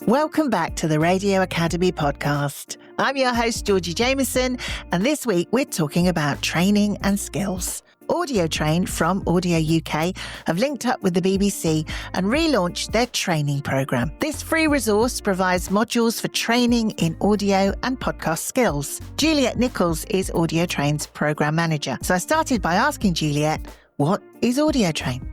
Welcome back to the Radio Academy podcast. I'm your host, Georgie Jameson, and this week we're talking about training and skills. Audiotrain from Audio UK have linked up with the BBC and relaunched their training programme. This free resource provides modules for training in audio and podcast skills. Juliette Nicholls is Audiotrain's programme manager. So I started by asking Juliette, what is Audiotrain?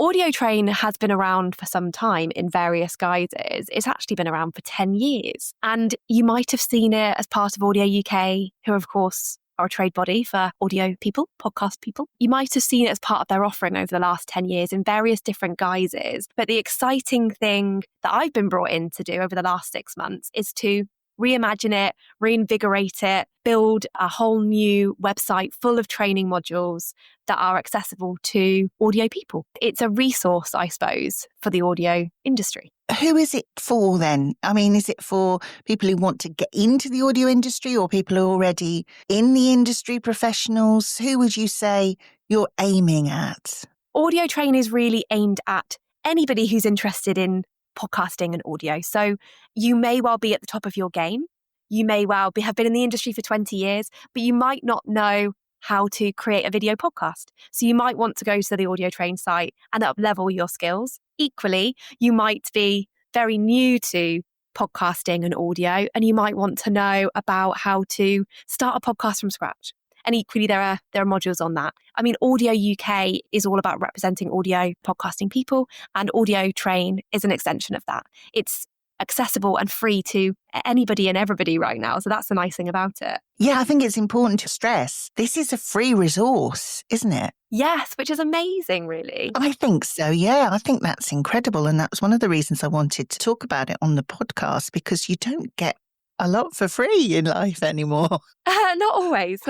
Audiotrain has been around for some time in various guises. It's actually been around for 10 years. And you might have seen it as part of Audio UK, who of course are a trade body for audio people, podcast people. You might have seen it as part of their offering over the last 10 years in various different guises. But the exciting thing that I've been brought in to do over the last 6 months is to reimagine it, reinvigorate it, build a whole new website full of training modules that are accessible to audio people. It's a resource, I suppose, for the audio industry. Who is it for then? I mean, is it for people who want to get into the audio industry or people who are already in the industry, professionals? Who would you say you're aiming at? Audiotrain is really aimed at anybody who's interested in podcasting and audio. So you may well be at the top of your game. You may well have been in the industry for 20 years, but you might not know how to create a video podcast. So you might want to go to the Audiotrain site and up-level your skills. Equally, you might be very new to podcasting and audio, and you might want to know about how to start a podcast from scratch. And equally, there are modules on that. I mean, Audio UK is all about representing audio podcasting people, and Audiotrain is an extension of that. It's accessible and free to anybody and everybody right now. So that's the nice thing about it. Yeah, I think it's important to stress this is a free resource, isn't it? Yes, which is amazing, really. I think so, yeah. I think that's incredible. And that's one of the reasons I wanted to talk about it on the podcast, because you don't get a lot for free in life anymore. Not always.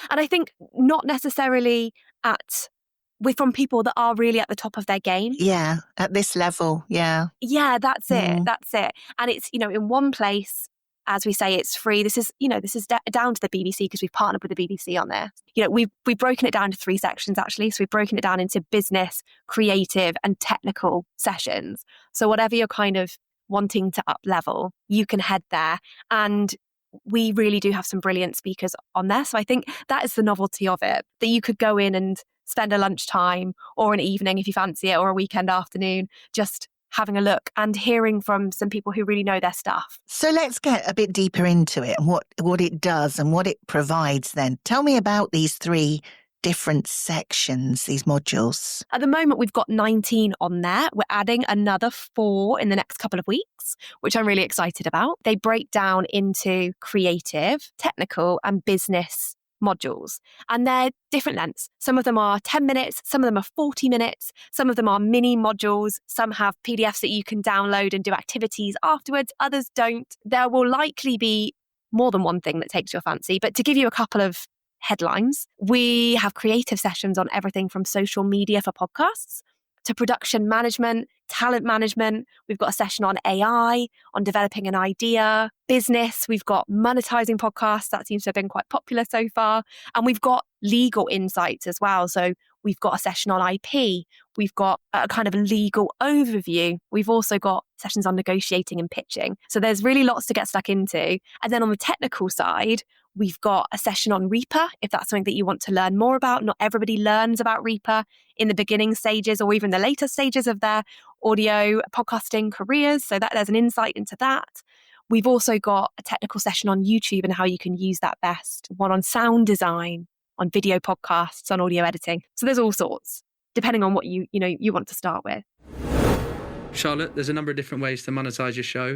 And I think not necessarily from people that are really at the top of their game. Yeah, at this level, yeah. Yeah, that's it. That's it. And it's, in one place, as we say, it's free. This is down to the BBC because we've partnered with the BBC on this. We've broken it down to 3 sections, actually. So we've broken it down into business, creative and technical sessions. So whatever you're kind of wanting to up level, you can head there. And we really do have some brilliant speakers on there. So I think that is the novelty of it, that you could go in and spend a lunchtime or an evening if you fancy it, or a weekend afternoon, just having a look and hearing from some people who really know their stuff. So let's get a bit deeper into it and what it does and what it provides then. Tell me about these 3 different sections, these modules. At the moment, we've got 19 on there. We're adding another 4 in the next couple of weeks, which I'm really excited about. They break down into creative, technical and business modules. And they're different lengths. Some of them are 10 minutes, some of them are 40 minutes, some of them are mini modules, some have PDFs that you can download and do activities afterwards, others don't. There will likely be more than one thing that takes your fancy, but to give you a couple of headlines, we have creative sessions on everything from social media for podcasts to production management, talent management. We've got a session on AI, on developing an idea, business. We've got monetizing podcasts. That seems to have been quite popular so far. And we've got legal insights as well. So we've got a session on IP. We've got a kind of legal overview. We've also got sessions on negotiating and pitching. So there's really lots to get stuck into. And then on the technical side, we've got a session on Reaper, if that's something that you want to learn more about. Not everybody learns about Reaper in the beginning stages or even the later stages of their audio podcasting careers. So that there's an insight into that. We've also got a technical session on YouTube and how you can use that best. One on sound design, on video podcasts, on audio editing. So there's all sorts, depending on what you want to start with. Charlotte, there's a number of different ways to monetize your show.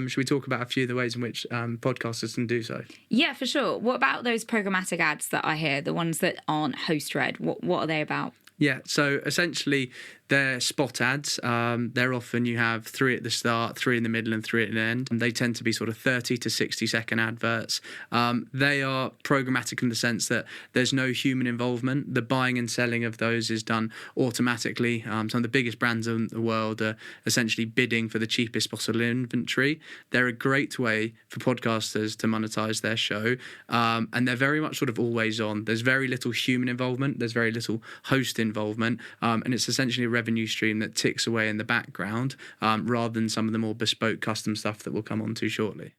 Should we talk about a few of the ways in which podcasters can do so? Yeah, for sure. What about those programmatic ads that I hear, the ones that aren't host-read? What are they about? Yeah, so essentially they're spot ads. They're often, you have 3 at the start, 3 in the middle and 3 at the end. And they tend to be sort of 30 to 60 second adverts. They are programmatic in the sense that there's no human involvement. The buying and selling of those is done automatically. Some of the biggest brands in the world are essentially bidding for the cheapest possible inventory. They're a great way for podcasters to monetize their show. And they're very much sort of always on. There's very little human involvement. There's very little host involvement. involvement, and it's essentially a revenue stream that ticks away in the background, rather than some of the more bespoke custom stuff that we'll come on to shortly.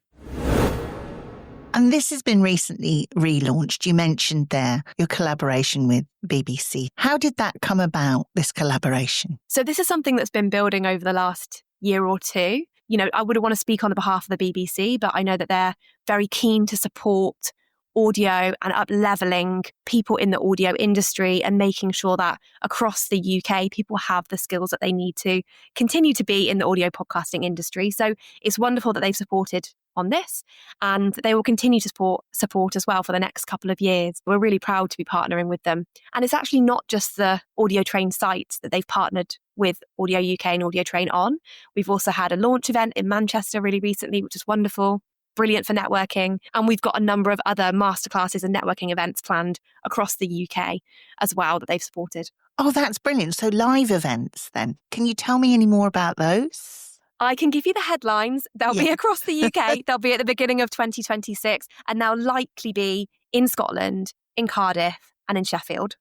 And this has been recently relaunched. You mentioned there your collaboration with BBC. How did that come about, this collaboration? So this is something that's been building over the last year or two. You know, I wouldn't want to speak on the behalf of the BBC, but I know that they're very keen to support audio and up-leveling people in the audio industry and making sure that across the UK, people have the skills that they need to continue to be in the audio podcasting industry. So it's wonderful that they've supported on this, and they will continue to support as well for the next couple of years. We're really proud to be partnering with them. And it's actually not just the Audiotrain site that they've partnered with Audio UK and Audiotrain on. We've also had a launch event in Manchester really recently, which is wonderful, brilliant for networking. And we've got a number of other masterclasses and networking events planned across the UK as well that they've supported. Oh, that's brilliant. So live events then. Can you tell me any more about those? I can give you the headlines. They'll be across the UK. They'll be at the beginning of 2026, and they'll likely be in Scotland, in Cardiff, and in Sheffield.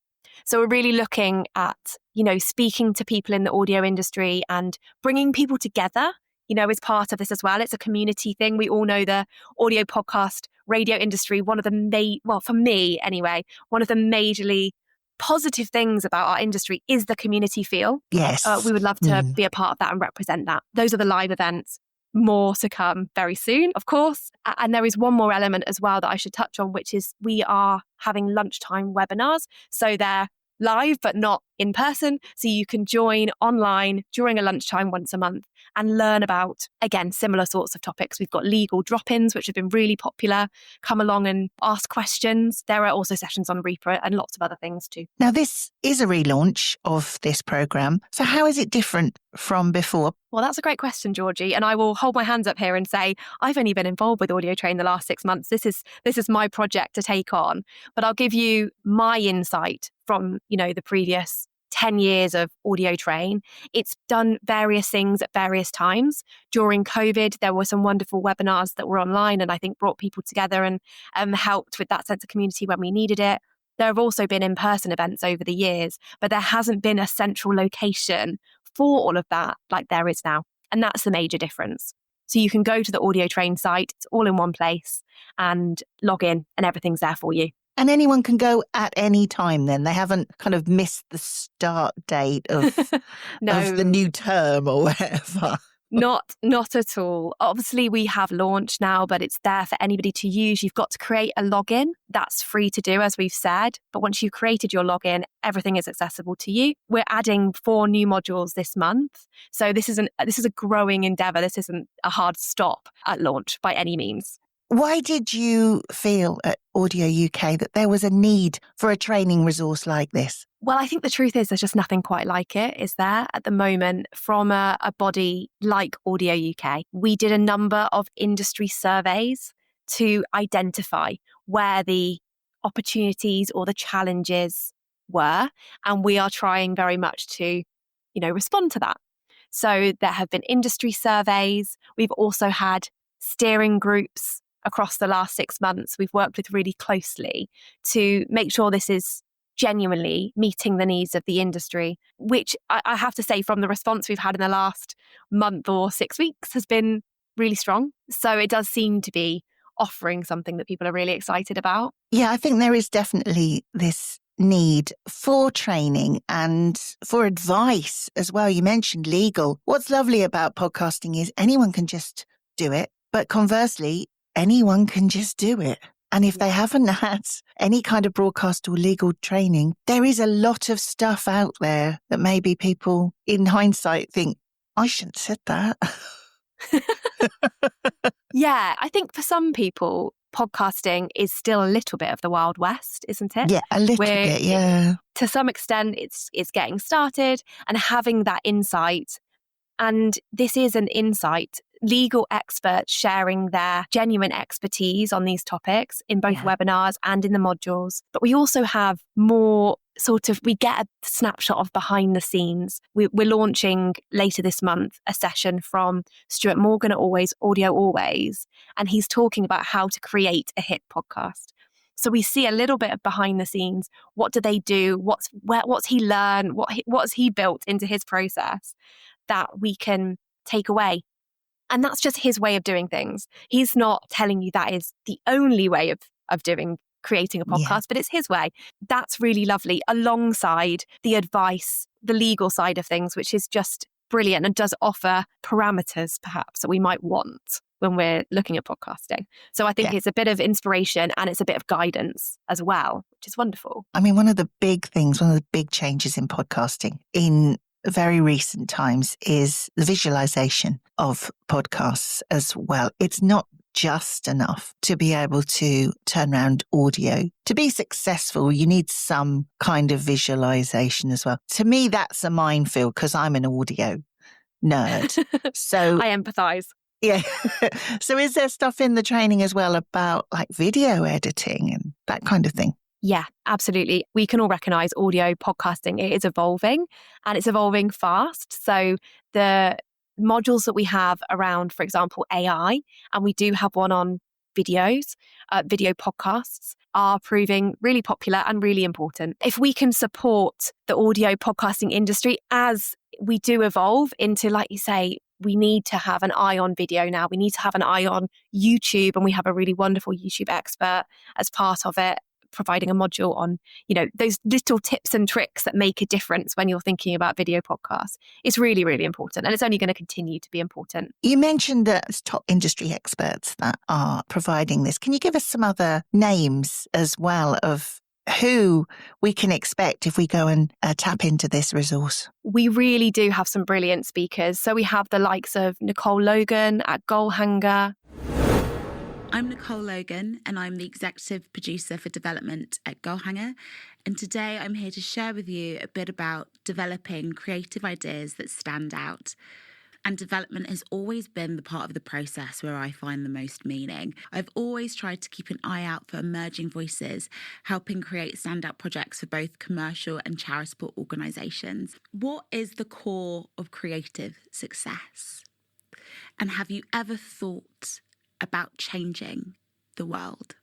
So we're really looking at, you know, speaking to people in the audio industry and bringing people together, you know, as part of this as well. It's a community thing. We all know the audio podcast radio industry, one of the for me anyway, one of the majorly positive things about our industry is the community feel. Yes. We would love to be a part of that and represent that. Those are the live events. More to come very soon, of course. And there is one more element as well that I should touch on, which is we are having lunchtime webinars. So they're live, but not in person. So you can join online during a lunchtime once a month and learn about, again, similar sorts of topics. We've got legal drop-ins, which have been really popular. Come along and ask questions. There are also sessions on Reaper and lots of other things too. Now, this is a relaunch of this programme. So how is it different from before? Well, that's a great question, Georgie. And I will hold my hands up here and say, I've only been involved with Audiotrain the last 6 months. This is my project to take on. But I'll give you my insight from, you know, the previous 10 years of Audiotrain. It's done various things at various times. During COVID, there were some wonderful webinars that were online and I think brought people together and helped with that sense of community when we needed it. There have also been in-person events over the years, but there hasn't been a central location for all of that like there is now. And that's the major difference. So you can go to the Audiotrain site, it's all in one place, and log in and everything's there for you. And anyone can go at any time then? They haven't kind of missed the start date of, No. of the new term or whatever? Not at all. Obviously, we have launched now, but it's there for anybody to use. You've got to create a login. That's free to do, as we've said. But once you've created your login, everything is accessible to you. We're adding 4 new modules this month. So this is a growing endeavour. This isn't a hard stop at launch by any means. Why did you feel at Audio UK that there was a need for a training resource like this? Well, I think the truth is there's just nothing quite like it, is there, at the moment from a body like Audio UK. We did a number of industry surveys to identify where the opportunities or the challenges were, and we are trying very much to, respond to that. So there have been industry surveys. We've also had steering groups across the last 6 months we've worked with really closely to make sure this is genuinely meeting the needs of the industry, which I have to say from the response we've had in the last month or 6 weeks has been really strong. So it does seem to be offering something that people are really excited about. Yeah, I think there is definitely this need for training and for advice as well. You mentioned legal. What's lovely about podcasting is anyone can just do it, but conversely, anyone can just do it. And if they haven't had any kind of broadcast or legal training, there is a lot of stuff out there that maybe people in hindsight think, I shouldn't have said that. Yeah, I think for some people, podcasting is still a little bit of the Wild West, isn't it? Yeah, a little bit, yeah. To some extent, it's getting started and having that insight. And this is an insight, legal experts sharing their genuine expertise on these topics in both webinars and in the modules. But we also have more we get a snapshot of behind the scenes. We're launching later this month a session from Stuart Morgan at Audio Always, and he's talking about how to create a hit podcast. So we see a little bit of behind the scenes. What do they do? What's he learned? What's he built into his process that we can take away? And that's just his way of doing things. He's not telling you that is the only way of creating a podcast, but it's his way. That's really lovely, alongside the advice, the legal side of things, which is just brilliant and does offer parameters perhaps that we might want when we're looking at podcasting. So I think it's a bit of inspiration and it's a bit of guidance as well, which is wonderful. I mean, one of the big changes in podcasting in very recent times is the visualization of podcasts as well. It's not just enough to be able to turn around audio. To be successful, you need some kind of visualization as well. To me, that's a minefield because I'm an audio nerd. So I empathize. Yeah. So is there stuff in the training as well about like video editing and that kind of thing? Yeah, absolutely. We can all recognize audio podcasting. It is evolving and it's evolving fast. So the modules that we have around, for example, AI, and we do have one on videos, video podcasts, are proving really popular and really important. If we can support the audio podcasting industry as we do evolve into, like you say, we need to have an eye on video now. We need to have an eye on YouTube, and we have a really wonderful YouTube expert as part of it, providing a module on, those little tips and tricks that make a difference when you're thinking about video podcasts. It's really, really important. And it's only going to continue to be important. You mentioned that it's top industry experts that are providing this. Can you give us some other names as well of who we can expect if we go and tap into this resource? We really do have some brilliant speakers. So we have the likes of Nicole Logan at Goalhanger. I'm Nicole Logan, and I'm the Executive Producer for Development at Goalhanger. And today I'm here to share with you a bit about developing creative ideas that stand out. And development has always been the part of the process where I find the most meaning. I've always tried to keep an eye out for emerging voices, helping create standout projects for both commercial and charitable organisations. What is the core of creative success? And have you ever thought about changing the world?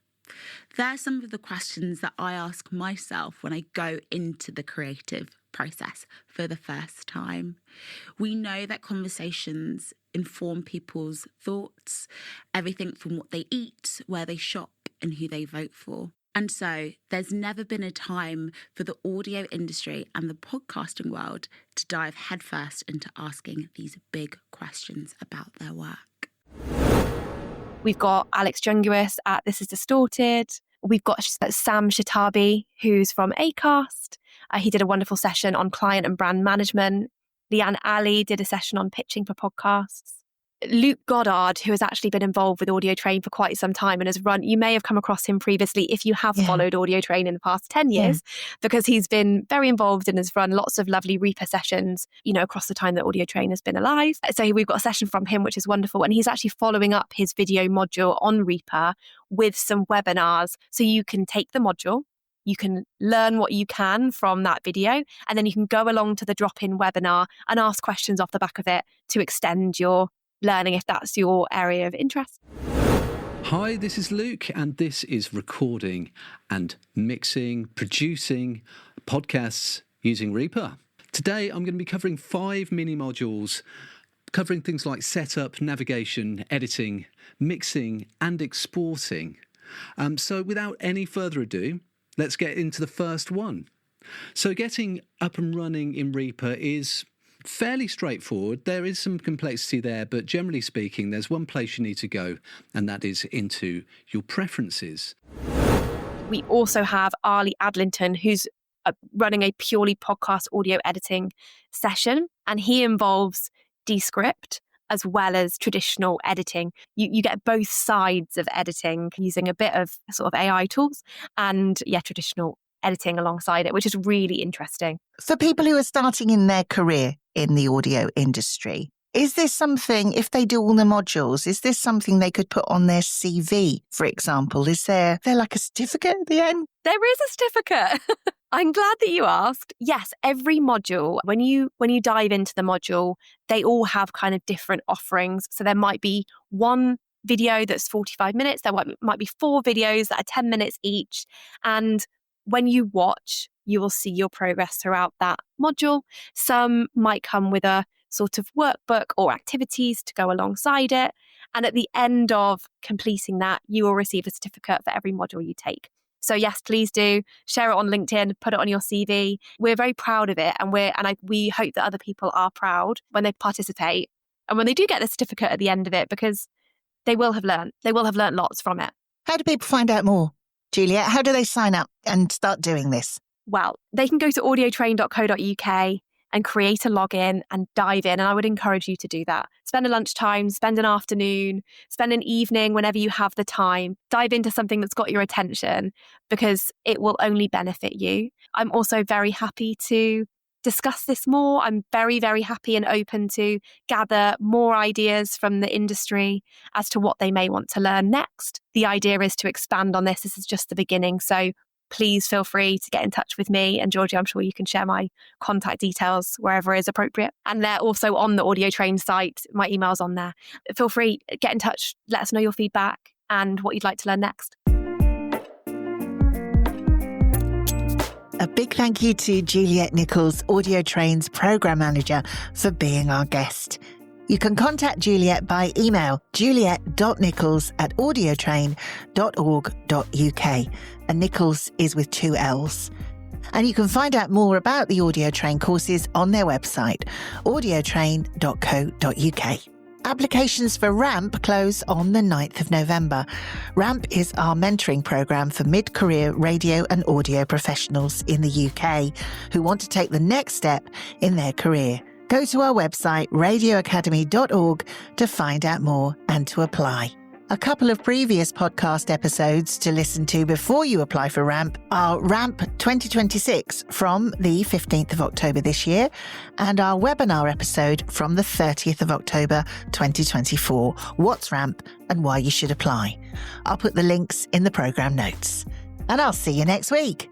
They're some of the questions that I ask myself when I go into the creative process for the first time. We know that conversations inform people's thoughts, everything from what they eat, where they shop, and who they vote for. And so there's never been a time for the audio industry and the podcasting world to dive headfirst into asking these big questions about their work. We've got Alex Junguis at This Is Distorted. We've got Sam Shatabi, who's from Acast. He did a wonderful session on client and brand management. Leanne Ali did a session on pitching for podcasts. Luke Goddard, who has actually been involved with Audiotrain for quite some time and has run, you may have come across him previously if you have followed Audiotrain in the past 10 years, because he's been very involved and has run lots of lovely Reaper sessions, across the time that Audiotrain has been alive. So we've got a session from him, which is wonderful. And he's actually following up his video module on Reaper with some webinars. So you can take the module, you can learn what you can from that video, and then you can go along to the drop-in webinar and ask questions off the back of it to extend your learning if that's your area of interest. Hi, this is Luke, and this is recording and mixing, producing podcasts using Reaper. Today, I'm going to be covering 5 mini modules covering things like setup, navigation, editing, mixing, and exporting. So without any further ado, let's get into the first one. So getting up and running in Reaper is fairly straightforward. There is some complexity there, but generally speaking, there's one place you need to go, and that is into your preferences. We also have Arlie Adlington, who's running a purely podcast audio editing session, and he involves Descript as well as traditional editing. You get both sides of editing using a bit of sort of AI tools and traditional editing alongside it, which is really interesting. For people who are starting in their career in the audio industry, is this something, if they do all the modules, is this something they could put on their CV, for example? Is there like a certificate at the end? There is a certificate. I'm glad that you asked. Yes, every module, when you dive into the module, they all have kind of different offerings. So there might be one video that's 45 minutes. There might be 4 videos that are 10 minutes each. And when you watch, you will see your progress throughout that module. Some might come with a sort of workbook or activities to go alongside it. And at the end of completing that, you will receive a certificate for every module you take. So yes, please do share it on LinkedIn, put it on your CV. We're very proud of it, and we hope that other people are proud when they participate and when they do get the certificate at the end of it, because they will have learned. They will have learned lots from it. How do people find out more? Juliette, how do they sign up and start doing this? Well, they can go to audiotrain.co.uk and create a login and dive in. And I would encourage you to do that. Spend a lunchtime, spend an afternoon, spend an evening whenever you have the time. Dive into something that's got your attention, because it will only benefit you. I'm also very happy to discuss this more. I'm very, very happy and open to gather more ideas from the industry as to what they may want to learn next. The idea is to expand on this. This is just the beginning. So please feel free to get in touch with me. And Georgie, I'm sure you can share my contact details wherever is appropriate. And they're also on the Audiotrain site. My email's on there. Feel free, get in touch. Let us know your feedback and what you'd like to learn next. A big thank you to Juliette Nicholls, Audiotrain's Programme Manager, for being our guest. You can contact Juliette by email, juliette.nicholls@audiotrain.org.uk. And Nicholls is with 2 L's. And you can find out more about the Audiotrain courses on their website, audiotrain.co.uk. Applications for RAMP close on the 9th of November. RAMP is our mentoring programme for mid-career radio and audio professionals in the UK who want to take the next step in their career. Go to our website, radioacademy.org, to find out more and to apply. A couple of previous podcast episodes to listen to before you apply for RAMP are RAMP 2026 from the 15th of October this year, and our webinar episode from the 30th of October 2024, What's RAMP and Why You Should Apply. I'll put the links in the programme notes. And I'll see you next week.